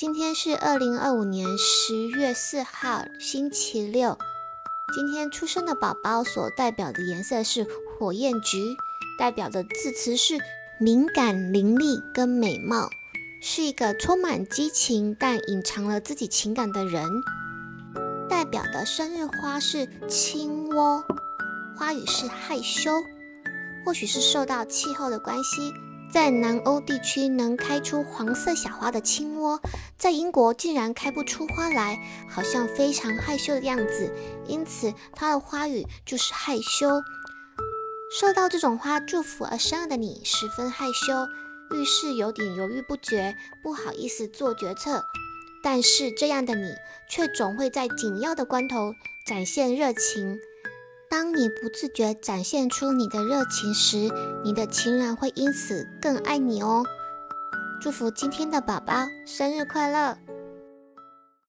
今天是2025年10月4号，星期六。今天出生的宝宝所代表的颜色是火焰橘，代表的字词是敏感、伶俐跟美貌，是一个充满激情但隐藏了自己情感的人。代表的生日花是青窝，花语是害羞。或许是受到气候的关系，在南欧地区能开出黄色小花的青窝，在英国竟然开不出花来，好像非常害羞的样子，因此它的花语就是害羞。受到这种花祝福而生日的你十分害羞，遇事有点犹豫不决，不好意思做决策，但是这样的你却总会在紧要的关头展现热情。当你不自觉展现出你的热情时，你的情人会因此更爱你哦。祝福今天的宝宝生日快乐！